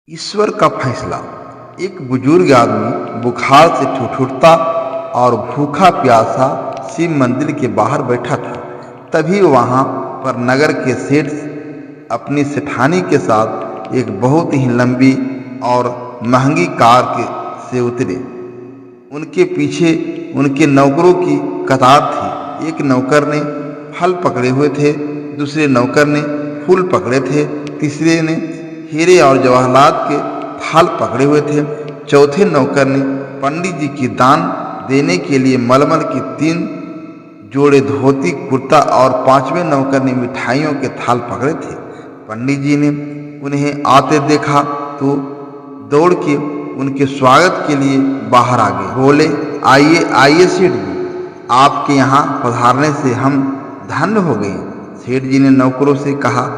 ईश्वर का फैसला। एक बुजुर्ग आदमी बुखार से ठिठुरता और भूखा प्यासा शिव मंदिर के बाहर बैठा था। तभी वहां पर नगर के सेठ अपनी सेठानी के साथ एक बहुत ही लंबी और महंगी कार से उतरे। उनके पीछे उनके नौकरों की कतार थी। एक नौकर ने फल पकड़े हुए थे, दूसरे नौकर ने फूल पकड़े थे, तीसरे ने हीरे और जवाहरात के थाल पकड़े हुए थे, चौथे नौकर ने पंडित जी की दान देने के लिए मलमल की 3 जोड़े धोती कुर्ता और 5वें नौकर ने मिठाइयों के थाल पकड़े थे। पंडित जी ने उन्हें आते देखा तो दौड़ के उनके स्वागत के लिए बाहर आ गए। बोले, आइए आइए सेठ जी, आपके यहाँ पधारने से हम धन्य हो गए। सेठ जी ने नौकरों से कहा,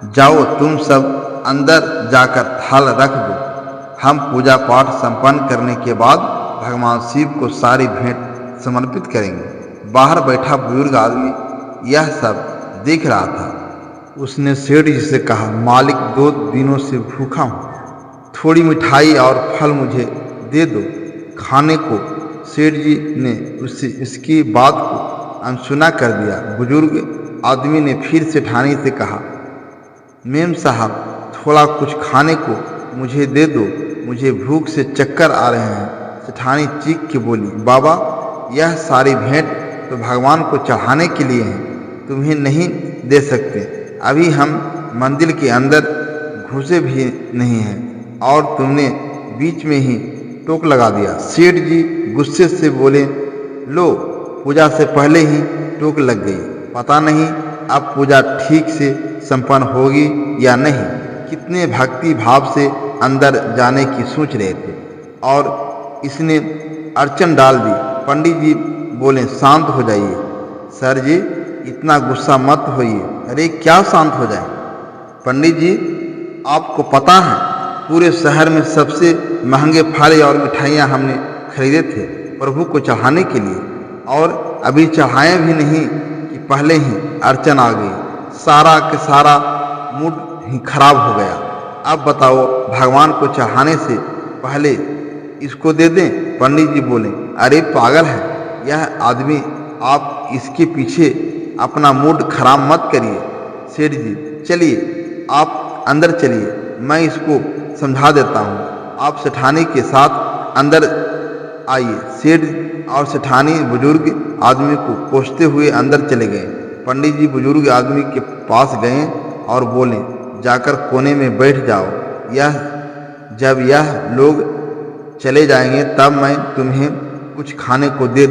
जाओ तुम सब अंदर जाकर थाल रख दो। हम पूजा पाठ संपन्न करने के बाद भगवान शिव को सारी भेंट समर्पित करेंगे। बाहर बैठा बुजुर्ग आदमी यह सब देख रहा था। उसने सेठ जी से कहा, मालिक 2 दिनों से भूखा हूँ, थोड़ी मिठाई और फल मुझे दे दो खाने को। सेठ जी ने इसकी बात को अनसुना कर दिया। बुजुर्ग आदमी ने फिर सेठानी से कहा, मेम साहब थोड़ा कुछ खाने को मुझे दे दो, मुझे भूख से चक्कर आ रहे हैं। सेठानी चीख के बोली, बाबा यह सारी भेंट तो भगवान को चढ़ाने के लिए है, तुम्हें नहीं दे सकते। अभी हम मंदिर के अंदर घुसे भी नहीं हैं और तुमने बीच में ही टोक लगा दिया। सेठ जी गुस्से से बोले, लो पूजा से पहले ही टोक लग गई, पता नहीं अब पूजा ठीक से संपन्न होगी या नहीं। कितने भक्ति भाव से अंदर जाने की सोच रहे थे और इसने अड़चन डाल दी। पंडित जी बोले, शांत हो जाइए सर जी, इतना गुस्सा मत होइए। अरे क्या शांत हो जाए पंडित जी, आपको पता है पूरे शहर में सबसे महंगे फल और मिठाइयाँ हमने खरीदे थे प्रभु को चढ़ाने के लिए, और अभी चढ़ाए भी नहीं कि पहले ही अड़चन आ गई। सारा के सारा मूड ही खराब हो गया। अब बताओ भगवान को चढ़ाने से पहले इसको दे दें। पंडित जी बोले, अरे पागल है यह आदमी, आप इसके पीछे अपना मूड खराब मत करिए। सेठ जी चलिए आप अंदर चलिए, मैं इसको समझा देता हूँ। आप सेठानी के साथ अंदर आइए। सेठ और सेठानी बुजुर्ग आदमी को कोसते हुए अंदर चले गए। पंडित जी बुजुर्ग आदमी के पास गए और बोले, जाकर कोने में बैठ जाओ, जब यह लोग चले जाएंगे तब मैं तुम्हें कुछ खाने को दे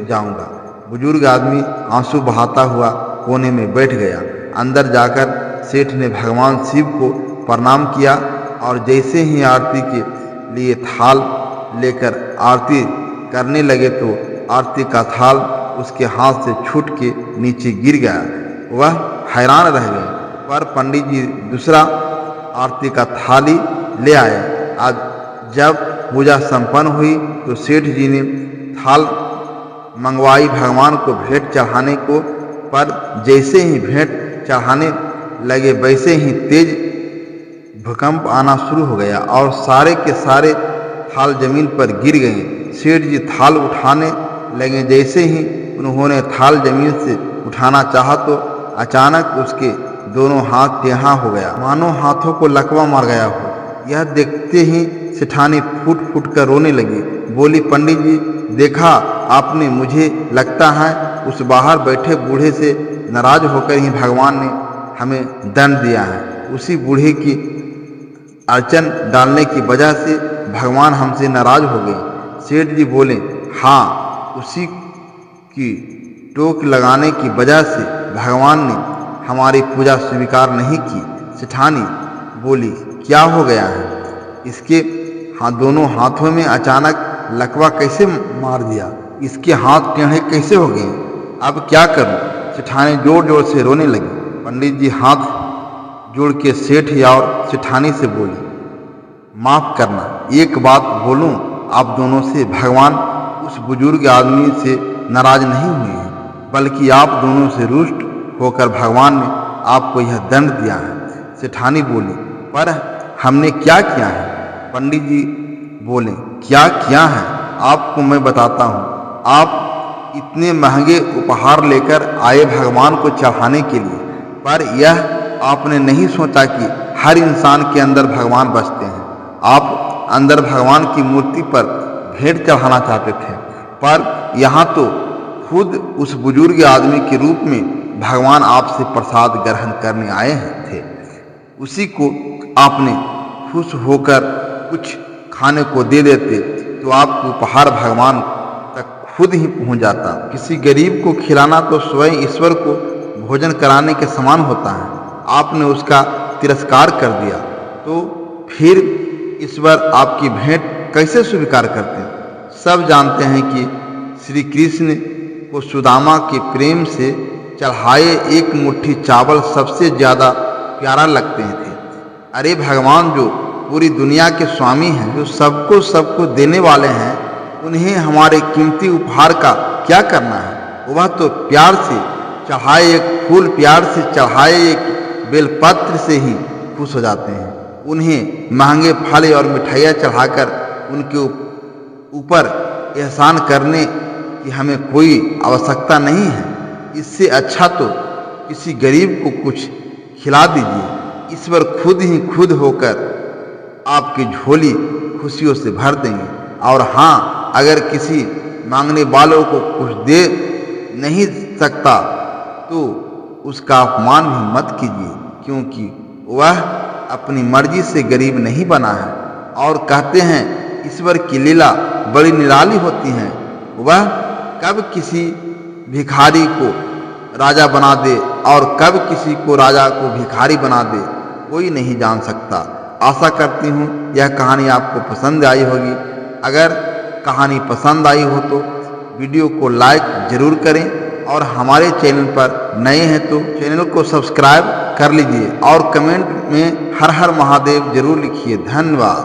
जाऊंगा। बुजुर्ग आदमी आंसू बहाता हुआ कोने में बैठ गया। अंदर जाकर सेठ ने भगवान शिव को प्रणाम किया और जैसे ही आरती के लिए थाल लेकर आरती करने लगे तो आरती का थाल उसके हाथ से छूट के नीचे गिर गया। वह हैरान रह गए, पर पंडित जी दूसरा आरती का थाली ले आए। आज जब पूजा संपन्न हुई तो सेठ जी ने थाल मंगवाई भगवान को भेंट चढ़ाने को, पर जैसे ही भेंट चढ़ाने लगे वैसे ही तेज भूकंप आना शुरू हो गया और सारे के सारे थाल जमीन पर गिर गए। सेठ जी थाल उठाने लगे। जैसे ही उन्होंने थाल जमीन से उठाना चाहा तो अचानक उसके दोनों हाथ टेढ़ा हो गया, मानो हाथों को लकवा मार गया हो। यह देखते ही सेठानी फूट फूट कर रोने लगी। बोली, पंडित जी देखा आपने, मुझे लगता है उस बाहर बैठे बूढ़े से नाराज होकर ही भगवान ने हमें दंड दिया है। उसी बूढ़े की अड़चन डालने की वजह से भगवान हमसे नाराज हो गए। सेठ जी बोले, हाँ, उसी की टोक लगाने की वजह से भगवान ने हमारी पूजा स्वीकार नहीं की। सेठानी बोली, क्या हो गया है इसके? दोनों हाथों में अचानक लकवा कैसे मार दिया? इसके हाथ टेढ़े कैसे हो गए? अब क्या करूं? सेठानी जोर जोर से रोने लगी। पंडित जी हाथ जोड़ के सेठ और सेठानी से बोली, माफ करना, एक बात बोलूं आप दोनों से, भगवान उस बुजुर्ग आदमी से नाराज नहीं हुए हैं, बल्कि आप दोनों से रुष्ट होकर भगवान ने आपको यह दंड दिया है। सेठानी बोली, पर हमने क्या किया है? पंडित जी बोले, क्या किया है आपको मैं बताता हूँ। आप इतने महंगे उपहार लेकर आए भगवान को चढ़ाने के लिए, पर यह आपने नहीं सोचा कि हर इंसान के अंदर भगवान बसते हैं। आप अंदर भगवान की मूर्ति पर भेंट चढ़ाना चाहते थे, पर यहाँ तो खुद उस बुजुर्ग आदमी के रूप में भगवान आपसे प्रसाद ग्रहण करने आए थे। उसी को आपने खुश होकर कुछ खाने को दे देते तो आपको उपहार भगवान तक खुद ही पहुंच जाता। किसी गरीब को खिलाना तो स्वयं ईश्वर को भोजन कराने के समान होता है। आपने उसका तिरस्कार कर दिया तो फिर ईश्वर आपकी भेंट कैसे स्वीकार करते? सब जानते हैं कि श्री कृष्ण को सुदामा के प्रेम से चढ़ाए एक मुट्ठी चावल सबसे ज़्यादा प्यारा लगते थे। अरे भगवान जो पूरी दुनिया के स्वामी हैं, जो सबको देने वाले हैं, उन्हें हमारे कीमती उपहार का क्या करना है? वह तो प्यार से चढ़ाए एक फूल, प्यार से चढ़ाए एक बेलपत्र से ही खुश हो जाते हैं। उन्हें महंगे फल और मिठाइयाँ चढ़ाकर उनके ऊपर एहसान करने की हमें कोई आवश्यकता नहीं है। इससे अच्छा तो किसी गरीब को कुछ खिला दीजिए। ईश्वर खुद होकर आपकी झोली खुशियों से भर देंगे। और हाँ, अगर किसी मांगने वालों को कुछ दे नहीं सकता तो उसका अपमान भी मत कीजिए, क्योंकि वह अपनी मर्जी से गरीब नहीं बना है। और कहते हैं ईश्वर की लीला बड़ी निराली होती है। वह कब किसी भिखारी को राजा बना दे और कब किसी को राजा को भिखारी बना दे, कोई नहीं जान सकता। आशा करती हूँ यह कहानी आपको पसंद आई होगी। अगर कहानी पसंद आई हो तो वीडियो को लाइक ज़रूर करें और हमारे चैनल पर नए हैं तो चैनल को सब्सक्राइब कर लीजिए और कमेंट में हर हर महादेव जरूर लिखिए। धन्यवाद।